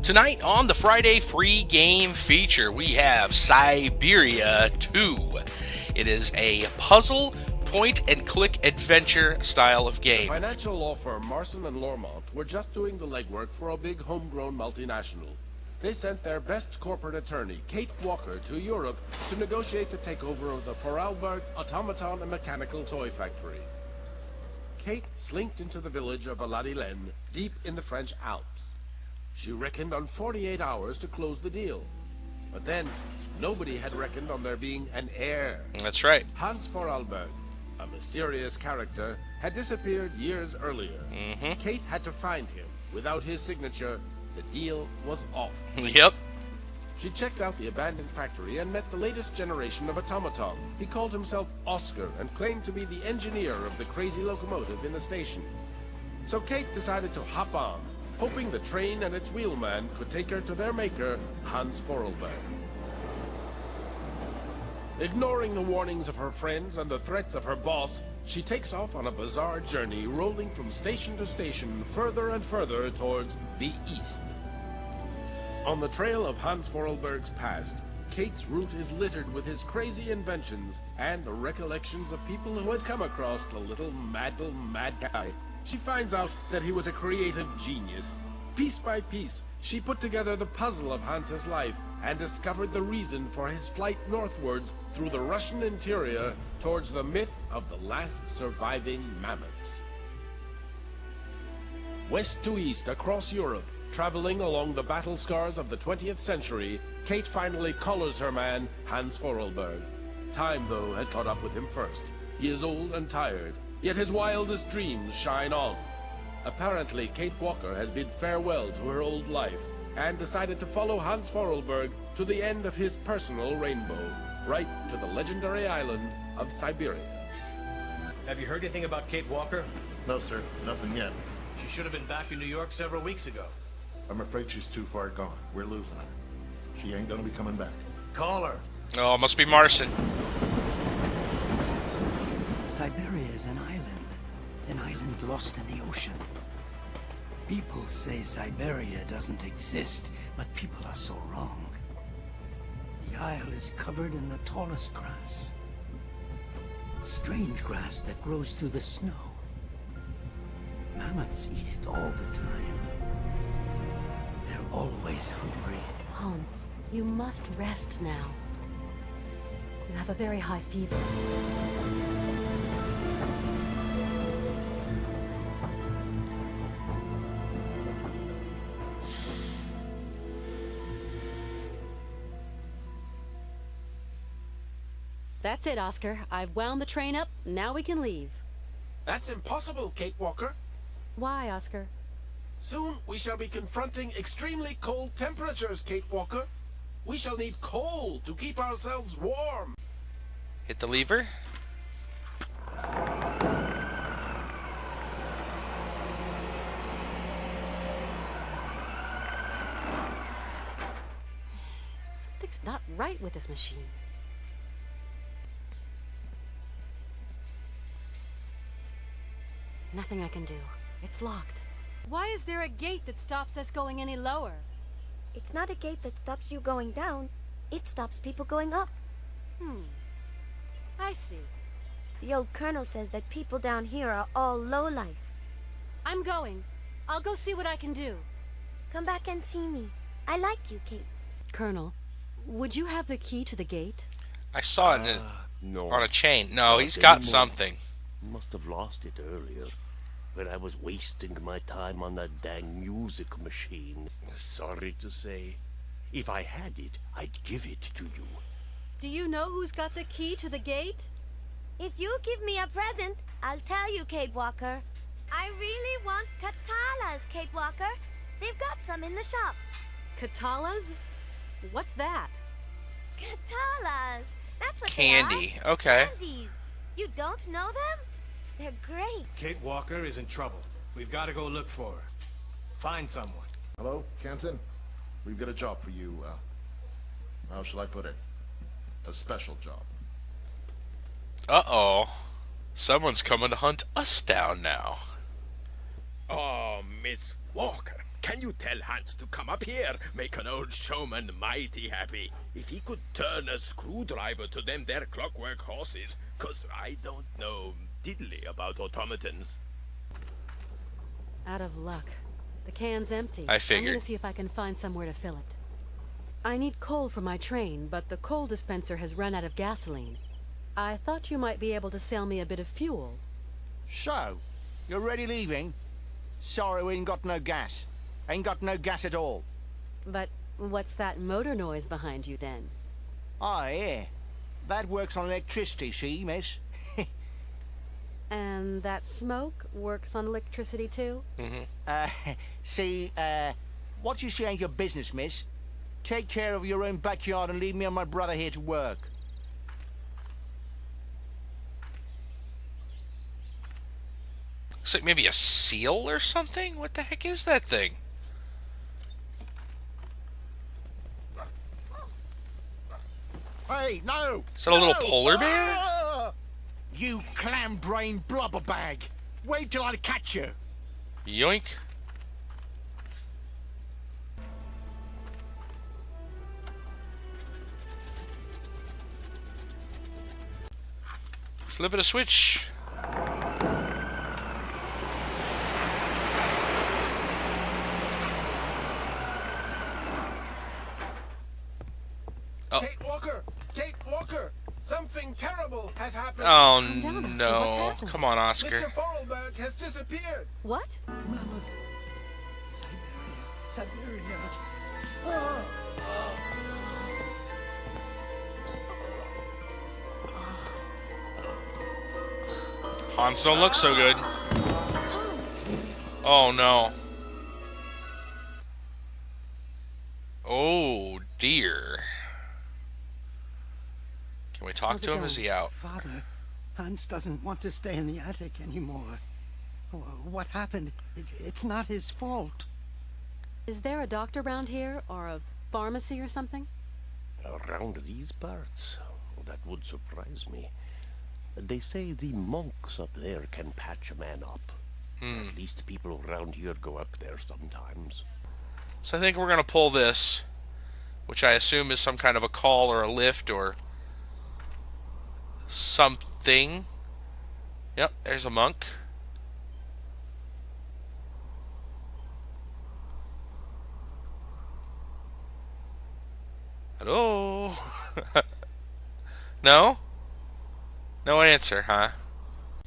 Tonight on the Friday free game feature, we have Syberia 2. It is a puzzle, point-and-click adventure style of game. Financial law firm Marson and Lormont were just doing the legwork for a big homegrown multinational. They sent their best corporate attorney, Kate Walker, to Europe to negotiate the takeover of the Vorarlberg automaton and mechanical toy factory. Kate slinked into the village of Aladilen, deep in the French Alps. She reckoned on 48 hours to close the deal. But then, nobody had reckoned on there being an heir. That's right. Hans Vorarlberg, a mysterious character, had disappeared years earlier. Kate had to find him. Without his signature, the deal was off. Yep. She checked out the abandoned factory and met the latest generation of automaton. He called himself Oscar and claimed to be the engineer of the crazy locomotive in the station. So Kate decided to hop on, hoping the train and its wheelman could take her to their maker, Hans Vorarlberg. Ignoring the warnings of her friends and the threats of her boss, she takes off on a bizarre journey, rolling from station to station, further and further towards the east. On the trail of Hans Vorarlberg's past, Kate's route is littered with his crazy inventions and the recollections of people who had come across the little mad guy. She finds out that he was a creative genius. Piece by piece, she put together the puzzle of Hans's life and discovered the reason for his flight northwards through the Russian interior towards the myth of the last surviving mammoths. West to east across Europe, traveling along the battle scars of the 20th century, Kate finally collars her man, Hans Vorarlberg. Time, though, had caught up with him first. He is old and tired, yet his wildest dreams shine on. Apparently, Kate Walker has bid farewell to her old life and decided to follow Hans Vorarlberg to the end of his personal rainbow, right to the legendary island of Syberia. Have you heard anything about Kate Walker? No, sir. Nothing yet. She should have been back in New York several weeks ago. I'm afraid she's too far gone. We're losing her. She ain't gonna be coming back. Call her. Oh, must be Marson. Syberia is an island lost in the ocean. People say Syberia doesn't exist, but people are so wrong. The isle is covered in the tallest grass. Strange grass that grows through the snow. Mammoths eat it all the time. They're always hungry. Hans, you must rest now. You have a very high fever. That's it, Oscar. I've wound the train up. Now we can leave. That's impossible, Kate Walker. Why, Oscar? Soon we shall be confronting extremely cold temperatures, Kate Walker. We shall need coal to keep ourselves warm. Hit the lever. Something's not right with this machine. Nothing I can do. It's locked. Why is there a gate that stops us going any lower? It's not a gate that stops you going down. It stops people going up. I see. The old colonel says that people down here are all lowlife. I'm going. I'll go see what I can do. Come back and see me. I like you, Kate. Colonel, would you have the key to the gate? I saw it No. on a chain. No, Not he's got anymore. something. Must have lost it earlier, when I was wasting my time on that dang music machine. Sorry to say. If I had it, I'd give it to you. Do you know who's got the key to the gate? If you give me a present, I'll tell you, Kate Walker. I really want Katalas, Kate Walker. They've got some in the shop. Katalas? What's that? Katalas! That's what Candy. they are. Okay. Candies. You don't know them? They're great. Kate Walker is in trouble. We've got to go look for her. Find someone. Hello, Canton? We've got a job for you. How shall I put it? A special job. Uh-oh. Someone's coming to hunt us down now. Oh, Miss Walker. Can you tell Hans to come up here? Make an old showman mighty happy. If he could turn a screwdriver to them their clockwork horses, 'cause I don't know diddly about automatons. Out of luck. The can's empty. I I'm figured. gonna see if I can find somewhere to fill it. I need coal for my train, but the coal dispenser has run out of gasoline. I thought you might be able to sell me a bit of fuel. So, you're already leaving? Sorry, we ain't got no gas. Ain't got no gas at all. But what's that motor noise behind you then? Oh, yeah. That works on electricity, see, miss? And that smoke works on electricity too? See, what you say ain't your business, miss. Take care of your own backyard and leave me and my brother here to work. Looks like maybe a seal or something? What the heck is that thing? Hey, no! Is that a little No! polar bear? Ah! You clam-brained blubber bag! Wait till I catch you! Yoink. Flip it a switch. Oh. Kate Walker! Kate Walker! Something terrible has happened! Oh Calm down, Oscar. What's no. happened? Come on, Oscar. Mr. Forlberg has disappeared! What? Mammoth. Syberia. Syberia. Hans don't look so good. Oh no. Oh dear. Can we talk How's it to him? Is going? he out? Father, Hans doesn't want to stay in the attic anymore. What happened? It's not his fault. Is there a doctor around here, or a pharmacy or something? Around these parts? That would surprise me. They say the monks up there can patch a man up. At least people around here go up there sometimes. So I think we're gonna pull this, which I assume is some kind of a call or a lift or something. Yep, there's a monk. Hello? No? No answer, huh?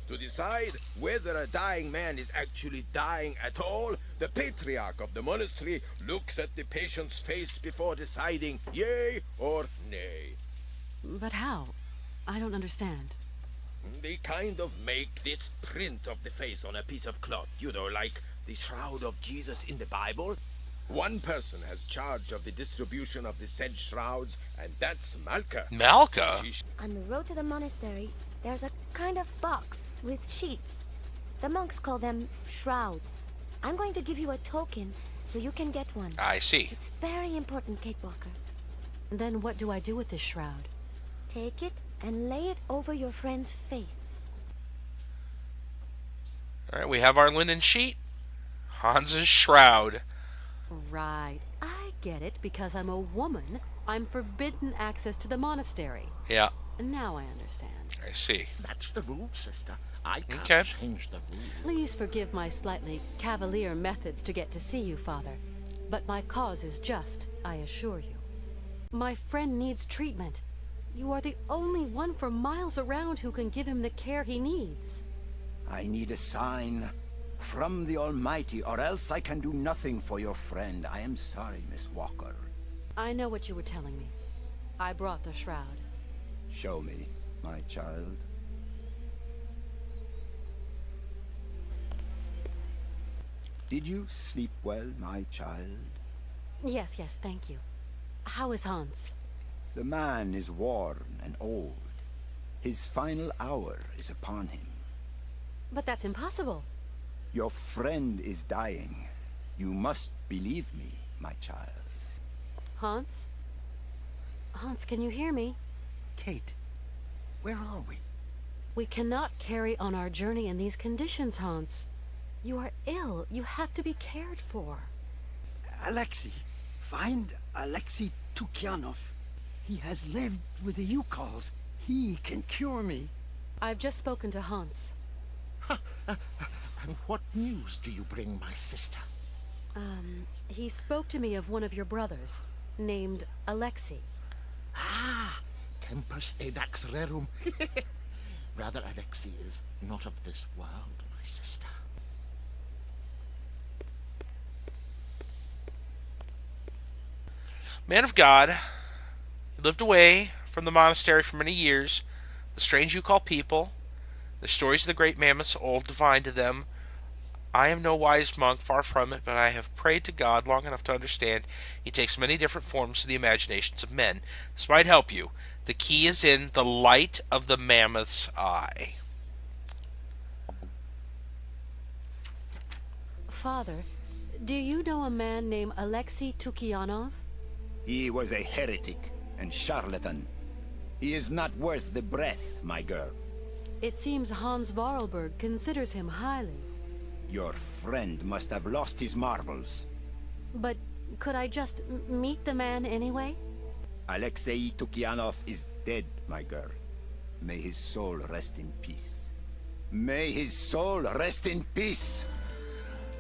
To decide whether a dying man is actually dying at all, the patriarch of the monastery looks at the patient's face before deciding yay or nay. But how? I don't understand. They kind of make this print of the face on a piece of cloth, you know, like the shroud of Jesus in the Bible. One person has charge of the distribution of the said shrouds, and that's Malka. Malka? On the road to the monastery, there's a kind of box with sheets. The monks call them shrouds. I'm going to give you a token so you can get one. I see. It's very important, Kate Walker. Then what do I do with this shroud? Take it and lay it over your friend's face. Alright, we have our linen sheet. Hans's shroud. Right. I get it. Because I'm a woman, I'm forbidden access to the monastery. Yeah, Now I understand. I see. That's the rule, sister. I can't Okay. change the rule. Please forgive my slightly cavalier methods to get to see you, Father. But my cause is just, I assure you. My friend needs treatment. You are the only one for miles around who can give him the care he needs. I need a sign from the Almighty, or else I can do nothing for your friend. I am sorry, Miss Walker. I know what you were telling me. I brought the shroud. Show me, my child. Did you sleep well, my child? Yes, thank you. How is Hans? The man is worn and old. His final hour is upon him. But that's impossible. Your friend is dying. You must believe me, my child. Hans? Hans, can you hear me? Kate, where are we? We cannot carry on our journey in these conditions, Hans. You are ill. You have to be cared for. Alexei. Find Alexei Tukyanov. He has lived with the Yukols. He can cure me. I've just spoken to Hans. And what news do you bring, my sister? He spoke to me of one of your brothers, named Alexei. Ah, tempus edax rerum. Brother Alexei is not of this world, my sister. Man of God, he lived away from the monastery for many years. The strange you call people, the stories of the great mammoths, old divine to them. I am no wise monk, far from it, but I have prayed to God long enough to understand he takes many different forms to the imaginations of men. This might help you. The key is in the light of the mammoth's eye. Father, do you know a man named Alexei Tukyanov? He was a heretic and charlatan. He is not worth the breath, my girl. It seems Hans Vorarlberg considers him highly. Your friend must have lost his marbles. But could I just meet the man anyway? Alexei Tukyanov is dead, my girl. May his soul rest in peace. May his soul rest in peace.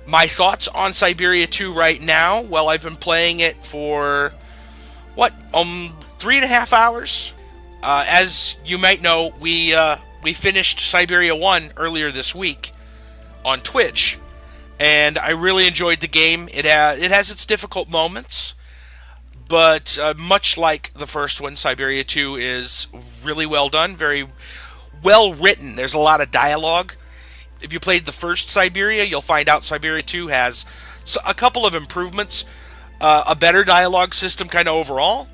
My thoughts on Syberia 2 right now, well, I've been playing it for, 3.5 hours? As you might know, we finished Syberia 1 earlier this week on Twitch, and I really enjoyed the game. It has its difficult moments, but much like the first one, Syberia 2 is really well done, very well written. There's a lot of dialogue. If you played the first Syberia, you'll find out Syberia 2 has a couple of improvements, a better dialogue system kind of overall,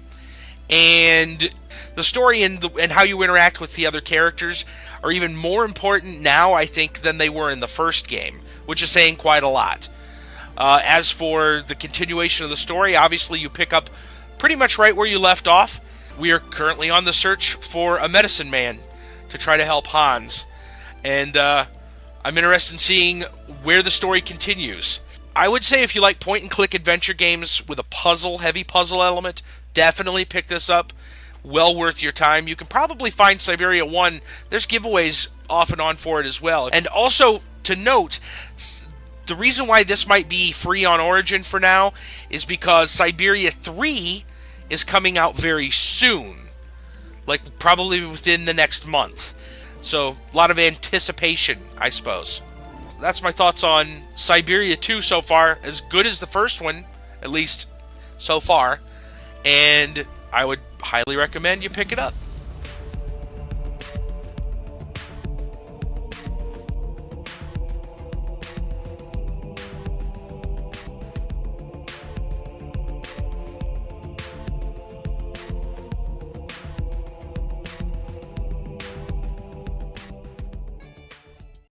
and the story and how you interact with the other characters are even more important now, I think, than they were in the first game, which is saying quite a lot. As for the continuation of the story, obviously you pick up pretty much right where you left off. We are currently on the search for a medicine man to try to help Hans, and I'm interested in seeing where the story continues. I would say if you like point-and-click adventure games with a heavy puzzle element, definitely pick this up. Well worth your time. You can probably find Syberia 1. There's giveaways off and on for it as well. And also, to note, the reason why this might be free on Origin for now is because Syberia 3 is coming out very soon. Like, probably within the next month. So, a lot of anticipation, I suppose. That's my thoughts on Syberia 2 so far. As good as the first one, at least so far. And I would highly recommend you pick it up.